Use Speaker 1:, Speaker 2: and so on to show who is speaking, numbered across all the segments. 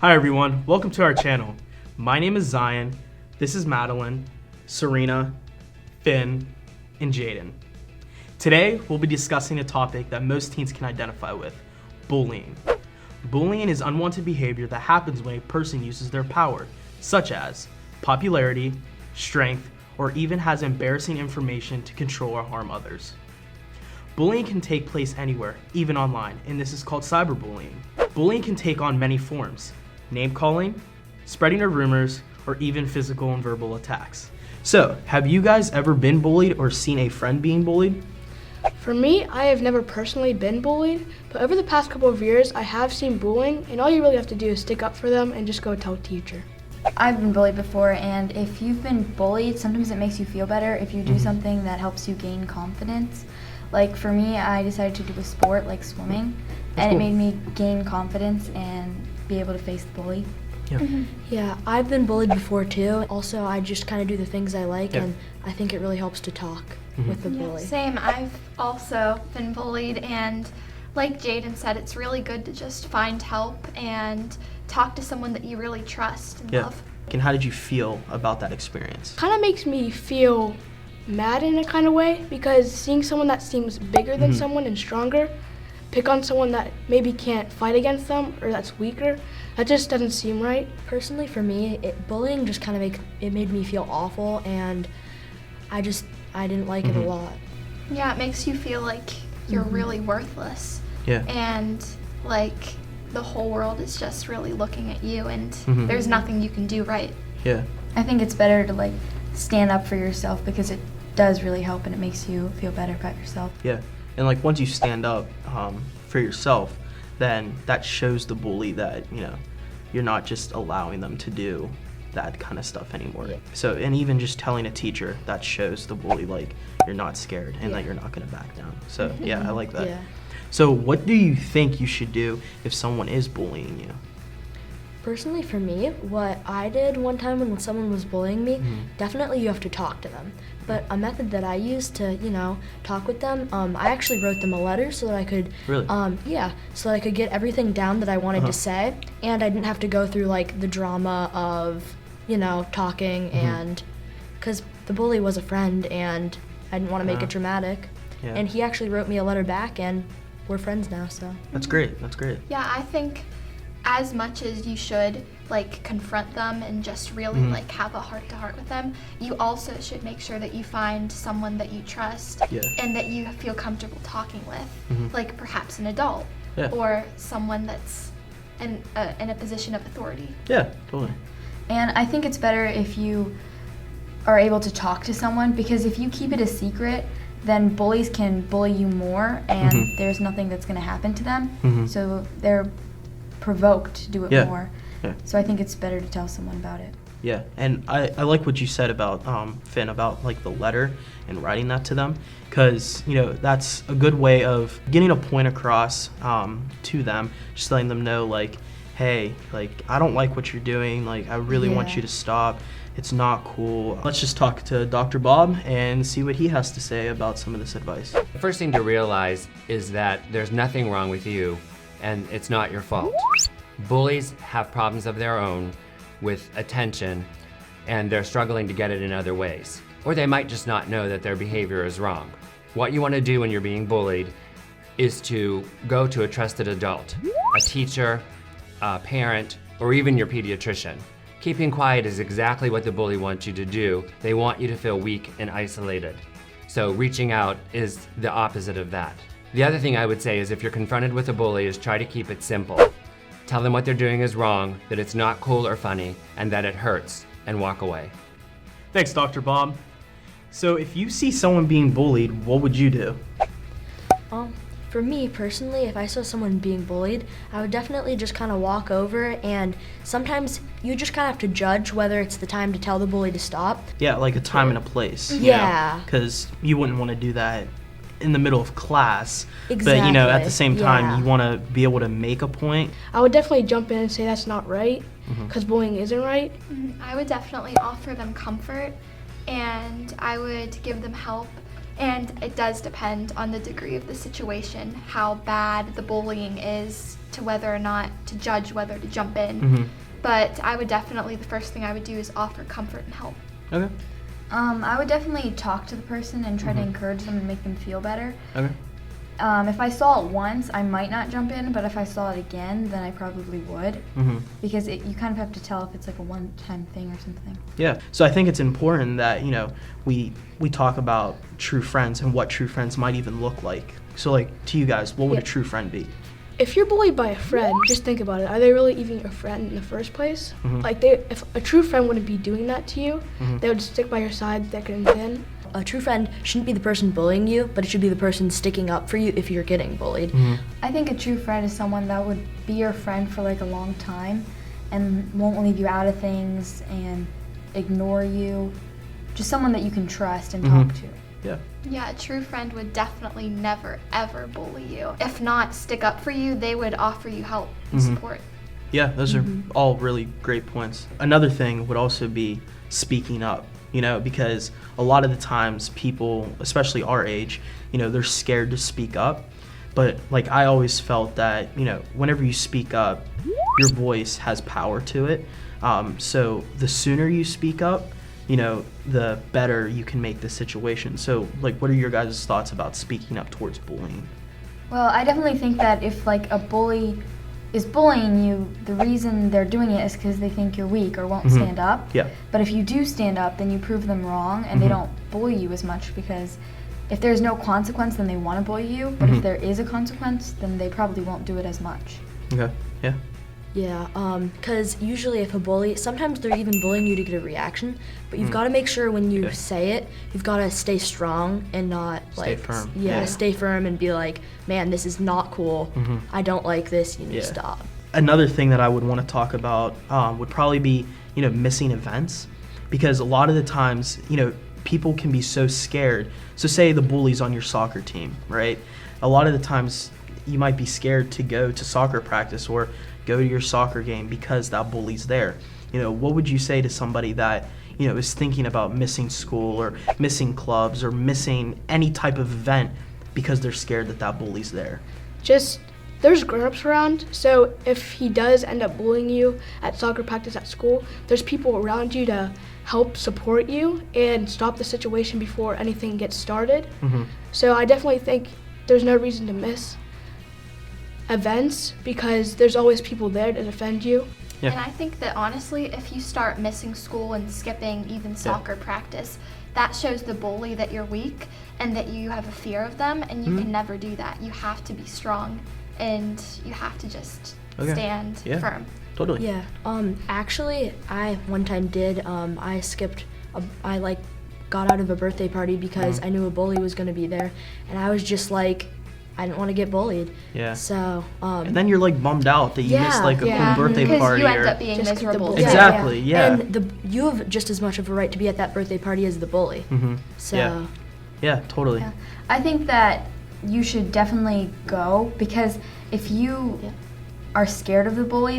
Speaker 1: Hi everyone, welcome to our channel. My name is Zion, this is Madeline, Serena, Finn, and Jaden. Today, we'll be discussing a topic that most teens can identify with, bullying. Bullying is unwanted behavior that happens when a person uses their power, such as popularity, strength, or even has embarrassing information to control or harm others. Bullying can take place anywhere, even online, and this is called cyberbullying. Bullying can take on many forms: name-calling, spreading of rumors, or even physical and verbal attacks. So, have you guys ever been bullied or seen a friend being bullied?
Speaker 2: For me, I have never personally been bullied, but over the past couple of years, I have seen bullying, and all you really have to do is stick up for them and just go tell a teacher.
Speaker 3: I've been bullied before, and if you've been bullied, sometimes it makes you feel better if you do something that helps you gain confidence. Like for me, I decided to do a sport like swimming, and it made me gain confidence and be able to face the bully.
Speaker 2: Yeah, I've been bullied before too. Also, I just kind of do the things I like, and I think it really helps to talk with the bully.
Speaker 4: Same, I've also been bullied, and like Jaden said, it's really good to just find help and talk to someone that you really trust and love.
Speaker 1: And how did you feel about that experience?
Speaker 2: Kind of makes me feel mad in a kind of way, because seeing someone that seems bigger than someone and stronger pick on someone that maybe can't fight against them or that's weaker, that just doesn't seem right.
Speaker 5: Personally, for me, bullying just kind of made me feel awful, and I didn't like it a lot.
Speaker 4: Yeah, it makes you feel like you're really worthless.
Speaker 1: Yeah.
Speaker 4: And like the whole world is just really looking at you, and there's nothing you can do right.
Speaker 1: Yeah.
Speaker 3: I think it's better to stand up for yourself, because it does really help and it makes you feel better about yourself.
Speaker 1: Yeah. And once you stand up for yourself, then that shows the bully that, you're not just allowing them to do that kind of stuff anymore. Yeah. So, and even just telling a teacher, that shows the bully you're not scared and that you're not going to back down. So yeah, I like that.
Speaker 5: Yeah.
Speaker 1: So what do you think you should do if someone is bullying you?
Speaker 5: Personally, for me, what I did one time when someone was bullying me, definitely you have to talk to them. But a method that I used to, talk with them, I actually wrote them a letter so that I could,
Speaker 1: Really?
Speaker 5: So that I could get everything down that I wanted to say, and I didn't have to go through the drama of, talking, and because the bully was a friend and I didn't want to make it dramatic.
Speaker 1: Yeah.
Speaker 5: And he actually wrote me a letter back, and we're friends now. So
Speaker 1: That's great. That's great.
Speaker 4: Yeah, I think as much as you should confront them and just really have a heart-to-heart with them, you also should make sure that you find someone that you trust and that you feel comfortable talking with, like perhaps an adult or someone that's in a position of authority.
Speaker 1: Yeah, totally.
Speaker 3: And I think it's better if you are able to talk to someone, because if you keep it a secret, then bullies can bully you more, and there's nothing that's going to happen to them. So they're provoked to do it more.
Speaker 1: Yeah.
Speaker 3: So I think it's better to tell someone about it.
Speaker 1: Yeah, and I like what you said about Finn, about the letter and writing that to them, because that's a good way of getting a point across to them, just letting them know hey, I don't like what you're doing, I really want you to stop. It's not cool. Let's just talk to Dr. Bob and see what he has to say about some of this advice.
Speaker 6: The first thing to realize is that there's nothing wrong with you, and it's not your fault. Bullies have problems of their own with attention, and they're struggling to get it in other ways. Or they might just not know that their behavior is wrong. What you want to do when you're being bullied is to go to a trusted adult, a teacher, a parent, or even your pediatrician. Keeping quiet is exactly what the bully wants you to do. They want you to feel weak and isolated. So reaching out is the opposite of that. The other thing I would say is if you're confronted with a bully is try to keep it simple. Tell them what they're doing is wrong, that it's not cool or funny, and that it hurts, and walk away.
Speaker 1: Thanks, Dr. Bob. So if you see someone being bullied, what would you do?
Speaker 5: For me personally, if I saw someone being bullied, I would definitely just kind of walk over, and sometimes you just kind of have to judge whether it's the time to tell the bully to stop.
Speaker 1: Yeah, like a time and a place.
Speaker 5: Yeah.
Speaker 1: Because you wouldn't want to do that in the middle of class.
Speaker 5: Exactly.
Speaker 1: But at the same time, you want to be able to make a point.
Speaker 2: I would definitely jump in and say that's not right, because bullying isn't right.
Speaker 4: I would definitely offer them comfort, and I would give them help And it does depend on the degree of the situation, how bad the bullying is, to whether or not to judge whether to jump in. But I would definitely, the first thing I would do is offer comfort and help.
Speaker 1: Okay.
Speaker 3: I would definitely talk to the person and try to encourage them and make them feel better.
Speaker 1: Okay.
Speaker 3: If I saw it once, I might not jump in, but if I saw it again, then I probably would. Because you kind of have to tell if it's like a one-time thing or something.
Speaker 1: Yeah. So I think it's important that, we talk about true friends and what true friends might even look like. So like to you guys, what would a true friend be?
Speaker 2: If you're bullied by a friend, just think about it. Are they really even your friend in the first place? Like if a true friend wouldn't be doing that to you, they would stick by your side thick and thin.
Speaker 5: A true friend shouldn't be the person bullying you, but it should be the person sticking up for you if you're getting bullied.
Speaker 3: I think a true friend is someone that would be your friend for like a long time and won't leave you out of things and ignore you. Just someone that you can trust and talk to.
Speaker 1: Yeah.
Speaker 4: Yeah, a true friend would definitely never, ever bully you. If not stick up for you, they would offer you help and support.
Speaker 1: Yeah, those are all really great points. Another thing would also be speaking up, because a lot of the times people, especially our age, they're scared to speak up. But like I always felt that, whenever you speak up, your voice has power to it. So the sooner you speak up, the better you can make the situation. So like, what are your guys' thoughts about speaking up towards bullying?
Speaker 3: Well, I definitely think that if like a bully is bullying you, the reason they're doing it is because they think you're weak or won't stand up.
Speaker 1: Yeah.
Speaker 3: But if you do stand up, then you prove them wrong and they don't bully you as much, because if there's no consequence, then they want to bully you. But if there is a consequence, then they probably won't do it as much.
Speaker 1: Okay. Yeah.
Speaker 5: Yeah, because usually if a bully, sometimes they're even bullying you to get a reaction, but you've got to make sure when you say it, you've got to stay strong and not
Speaker 1: Stay firm.
Speaker 5: Yeah, stay firm and be like, man, this is not cool. I don't like this. You need to stop.
Speaker 1: Another thing that I would want to talk about would probably be, missing events, because a lot of the times, people can be so scared. So say the bully's on your soccer team, right? A lot of the times you might be scared to go to soccer practice or go to your soccer game because that bully's there. What would you say to somebody that, is thinking about missing school or missing clubs or missing any type of event because they're scared that that bully's there?
Speaker 2: Just, there's grown-ups around, so if he does end up bullying you at soccer practice at school, there's people around you to help support you and stop the situation before anything gets started. So I definitely think there's no reason to miss events because there's always people there to defend you.
Speaker 1: Yeah.
Speaker 4: And I think that honestly, if you start missing school and skipping even soccer practice, that shows the bully that you're weak and that you have a fear of them, and you can never do that. You have to be strong and you have to just stand firm.
Speaker 1: Totally.
Speaker 5: Yeah. Actually, I one time did. I skipped. I got out of a birthday party because I knew a bully was gonna be there, and I was just like, I didn't want to get bullied.
Speaker 1: Yeah.
Speaker 5: So.
Speaker 1: And then you're like bummed out that you missed like a cool birthday party.
Speaker 4: Because you end
Speaker 1: or
Speaker 4: up being
Speaker 5: just 'cause the
Speaker 4: miserable.
Speaker 5: bully-
Speaker 1: Exactly. Yeah.
Speaker 5: And you have just as much of a right to be at that birthday party as the bully. So.
Speaker 1: Yeah. Totally.
Speaker 3: Yeah. I think that you should definitely go, because if you are scared of the bully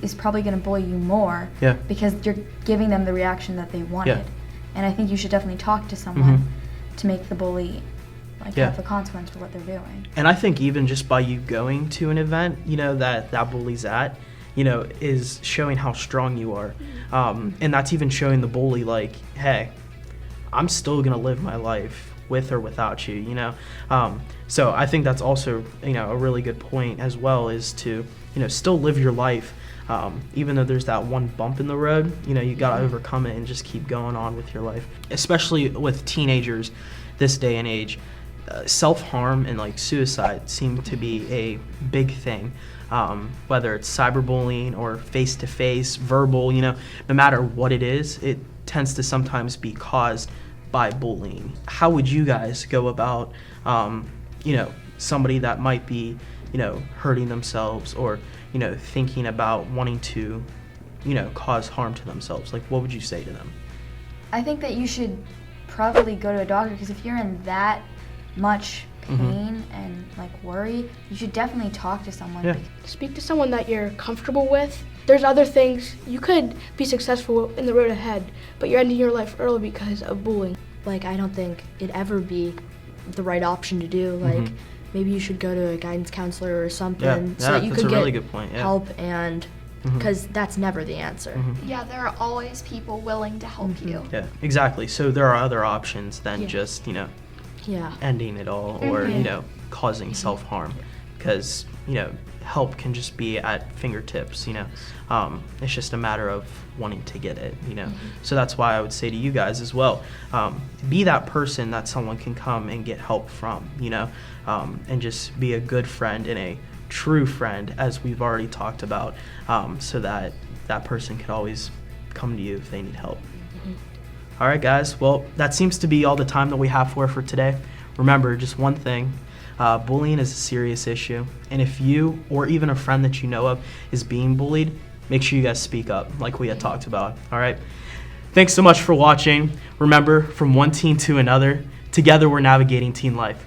Speaker 3: is probably going to bully you more because you're giving them the reaction that they wanted. And I think you should definitely talk to someone to make the bully have a consequence for what they're doing.
Speaker 1: And I think even just by you going to an event, that bully's at, is showing how strong you are. And that's even showing the bully like, hey, I'm still going to live my life with or without you, So I think that's also, a really good point as well, is to, still live your life. Even though there's that one bump in the road, you got to overcome it and just keep going on with your life. Especially with teenagers this day and age, self-harm and suicide seem to be a big thing. Whether it's cyberbullying or face-to-face, verbal, no matter what it is, it tends to sometimes be caused by bullying. How would you guys go about, somebody that might be, hurting themselves or, thinking about wanting to, cause harm to themselves? What would you say to them?
Speaker 3: I think that you should probably go to a doctor, because if you're in that much pain and worry, you should definitely talk to someone.
Speaker 1: Yeah.
Speaker 2: Speak to someone that you're comfortable with. There's other things. You could be successful in the road ahead, but you're ending your life early because of bullying.
Speaker 5: like, I don't think it'd ever be the right option to do. Like, maybe you should go to a guidance counselor or something so that you
Speaker 1: that's
Speaker 5: could
Speaker 1: a really
Speaker 5: get
Speaker 1: good point. Yeah.
Speaker 5: help, and because that's never the answer.
Speaker 4: Yeah, there are always people willing to help you.
Speaker 1: Yeah, exactly. So there are other options than just,
Speaker 5: Yeah.
Speaker 1: ending it all or, causing self-harm, because, help can just be at fingertips, it's just a matter of wanting to get it, So that's why I would say to you guys as well, be that person that someone can come and get help from, and just be a good friend and a true friend, as we've already talked about, so that that person can always come to you if they need help. All right, guys. Well, that seems to be all the time that we have for today. Remember, just one thing. Bullying is a serious issue, and if you or even a friend that you know of is being bullied, make sure you guys speak up like we had talked about. All right. Thanks so much for watching. Remember, from one teen to another, together we're navigating teen life.